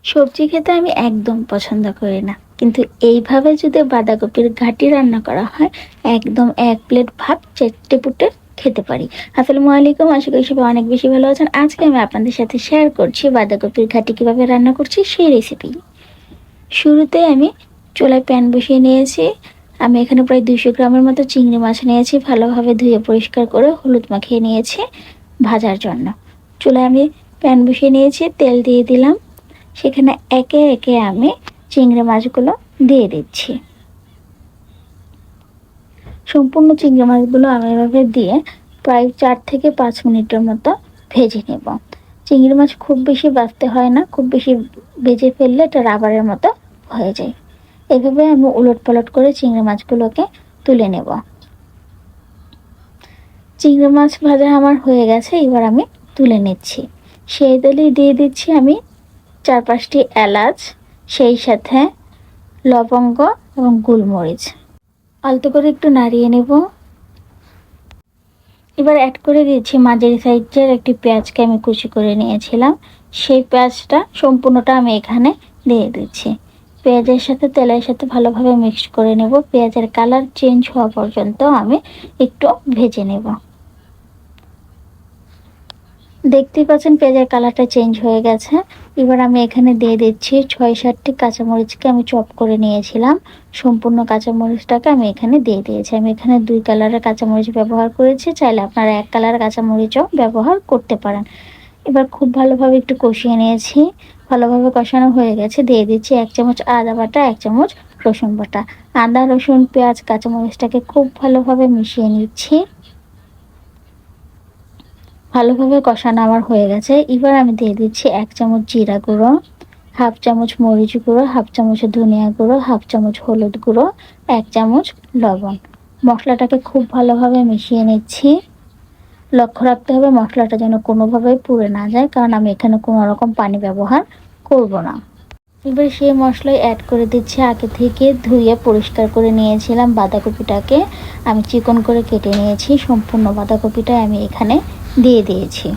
সবজি খেতে আমি একদম পছন্দ করি না, কিন্তু এইভাবে যদি বাঁধাকপির ঘাটি রান্না করা হয় একদম এক প্লেট ভাত চেটে পুটে খেতে পারি। আসসালামু আলাইকুম, আশা করি সবাই অনেক বেশি ভালো আছেন। আজকে আমি আপনাদের সাথে শেয়ার করছি বাঁধাকপির ঘাটি কিভাবে রান্না করছি সেই রেসিপি। শুরুতে আমি চুলায় প্যান বসিয়ে নিয়েছি। আমি এখানে প্রায় 200 গ্রামের মতো চিংড়ি মাছ নিয়েছি, ভালোভাবে ধুয়ে পরিষ্কার করে হলুদ মাখিয়ে নিয়েছি ভাজার জন্য। চুলায় আমি প্যান বসিয়ে নিয়েছি, তেল দিয়ে দিলাম। সেখানে একে একে আমি চিংড়ি মাছগুলো দিয়ে দিচ্ছি। সম্পূর্ণ চিংড়ি মাছগুলো আমি এভাবে দিয়ে প্রায় 4 থেকে 5 মিনিটের মতো ভেজে নেব। চিংড়ি মাছ খুব বেশি ভাজতে হয় না, খুব বেশি ভেজে ফেললে এটা রাবারের মতো হয়ে যায়। এভাবে আমি উলট পালট করে চিংড়ি মাছগুলোকে তুলে নেব। চিংড়ি মাছ ভাজা আমার হয়ে গেছে, এবার আমি তুলে নিচ্ছি। সেই তেলেই দিয়ে দিচ্ছি আমি 4-5টি এলাচ, সেই সাথে লবঙ্গ এবং গোলমরিচ। আলতো করে একটু নাড়িয়ে নেব। এবার অ্যাড করে দিচ্ছি মাঝারি সাইজের একটি পেঁয়াজকে আমি কুচি করে নিয়েছিলাম। সেই পেঁয়াজটা সম্পূর্ণটা আমি এখানে দিয়ে দিচ্ছি। পেঁয়াজের সাথে তেলের সাথে ভালোভাবে মিক্স করে নেব। পেঁয়াজের কালার চেঞ্জ হওয়া পর্যন্ত আমি একটু ভেজে নেব। দেখতেই পাচ্ছেন পেঁয়াজের কালারটা চেঞ্জ হয়ে গেছে। এবার আমি এখানে দিয়ে দিচ্ছি 6-7টি কাঁচামরিচকে আমি চপ করে নিয়েছিলাম। সম্পূর্ণ কাঁচামরিচটাকে আমি এখানে দিয়ে দিয়েছি। আমি এখানে 2 কালারের কাঁচামরিচ ব্যবহার করেছি, চাইলে আপনারা 1 কালারের কাঁচামরিচও ব্যবহার করতে পারেন। এবার খুব ভালোভাবে একটু কষিয়ে নিয়েছি। ভালোভাবে কষানো হয়ে গেছে, দিয়ে দিচ্ছি 1 চামচ আদা বাটা, 1 চামচ রসুন বাটা। আদা, রসুন, পেঁয়াজ, কাঁচামরিচটাকে খুব ভালোভাবে মিশিয়ে নিচ্ছি। ভালোভাবে কষানো আমার হয়ে গেছে। এবার আমি দিয়ে দিচ্ছি 1 চামচ জিরা গুঁড়ো, 1/2 চামচ মরিচ গুঁড়ো, 1/2 চামচ ধনিয়া গুঁড়ো, 1/2 চামচ হলুদ গুঁড়ো, 1 চামচ লবণ। মশলাটাকে খুব ভালোভাবে মিশিয়ে নিচ্ছি। লক্ষ্য রাখতে হবে মশলাটা যেন কোনোভাবেই পুড়ে না যায়, কারণ আমি এখানে কোনো রকম পানি ব্যবহার করব না। এবার সেই মশলায় অ্যাড করে দিচ্ছি আগে থেকে ধুয়ে পরিষ্কার করে নিয়েছিলাম বাঁধাকপিটাকে। আমি চিকন করে কেটে নিয়েছি, সম্পূর্ণ বাঁধাকপিটা আমি এখানে দিয়ে দিয়েছি।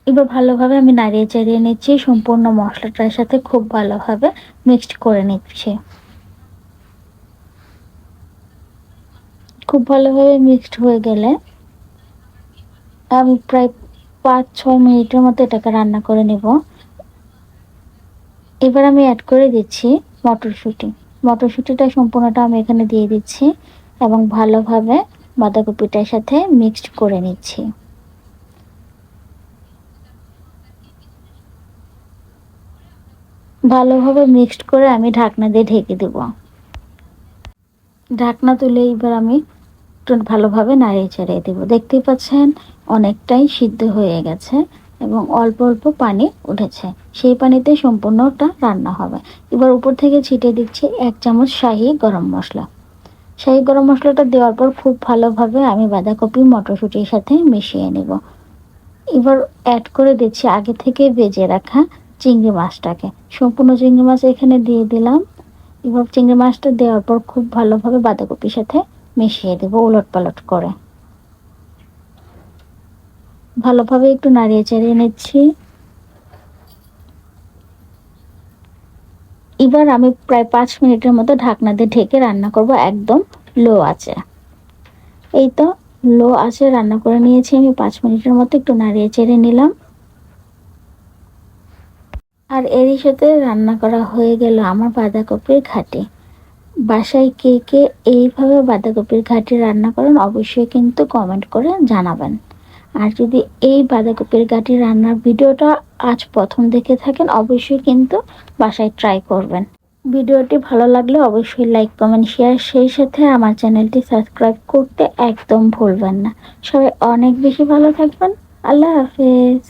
এবার ভালোভাবে আমি নাড়িয়ে চাড়িয়ে নিচ্ছি, সম্পূর্ণ মশলাটার সাথে খুব ভালোভাবে মিক্সড করে নিচ্ছি। খুব ভালোভাবে মিক্সড হয়ে গেলে আমি প্রায় 5-6 মিনিটের মতো এটাকে রান্না করে নেব। এবার আমি অ্যাড করে দিচ্ছি মটরশুঁটি। মটরশুঁটিটা সম্পূর্ণটা আমি এখানে দিয়ে দিচ্ছি এবং ভালোভাবে বাঁধাকপিটার সাথে মিক্সড করে নিচ্ছি। ভালোভাবে মিক্সড করে আমি ঢাকনা দিয়ে ঢেকে দেব। ঢাকনা তুলে এবার আমি একটু ভালোভাবে নাড়িয়ে চাড়িয়ে দেবো। দেখতেই পাচ্ছেন অনেকটাই সিদ্ধ হয়ে গেছে এবং অল্প অল্প পানি উঠেছে। সেই পানিতে সম্পূর্ণটা রান্না হবে। এবার উপর থেকে ছিটিয়ে দিচ্ছি 1 চামচ শাহি গরম মশলা। শাহি গরম মশলাটা দেওয়ার পর খুব ভালোভাবে আমি বাঁধাকপি মটরশুঁটির সাথে মিশিয়ে নেব। এবার অ্যাড করে দিচ্ছি আগে থেকে ভেজে রাখা চিংড়ি মাছটাকে। সম্পূর্ণ চিংড়ি মাছ এখানে দিয়ে দিলাম। এবার চিংড়ি মাছটা দেওয়ার পর খুব ভালোভাবে বাঁধাকপির সাথে মিশিয়ে দেব উলট পালট করে। ভালোভাবে একটু নাড়িয়ে চাড়িয়ে নিচ্ছি। এবার আমি প্রায় 5 মিনিটের মতো ঢাকনা দিয়ে ঢেকে রান্না করব একদম লো আঁচে। এই তো লো আঁচে রান্না করে নিয়েছি আমি 5 মিনিটের মতো। একটু নাড়িয়ে চেড়ে নিলাম। আর এরই সাথে রান্না করা হয়ে গেল আমার বাঁধাকপির ঘাটি। বাসায় কে কে এইভাবে বাঁধাকপির ঘাটি রান্না করেন অবশ্যই কিন্তু কমেন্ট করে জানাবেন। আর যদি এই বাঁধাকপির ঘাটি রান্নার ভিডিওটা আজ প্রথম দেখে থাকেন অবশ্যই কিন্তু বাসায় ট্রাই করবেন। ভিডিওটি ভালো লাগলে অবশ্যই লাইক, কমেন্ট, শেয়ার, সেই সাথে আমার চ্যানেলটি সাবস্ক্রাইব করতে একদম ভুলবেন না। সবাই অনেক বেশি ভালো থাকবেন। আল্লাহ হাফেজ।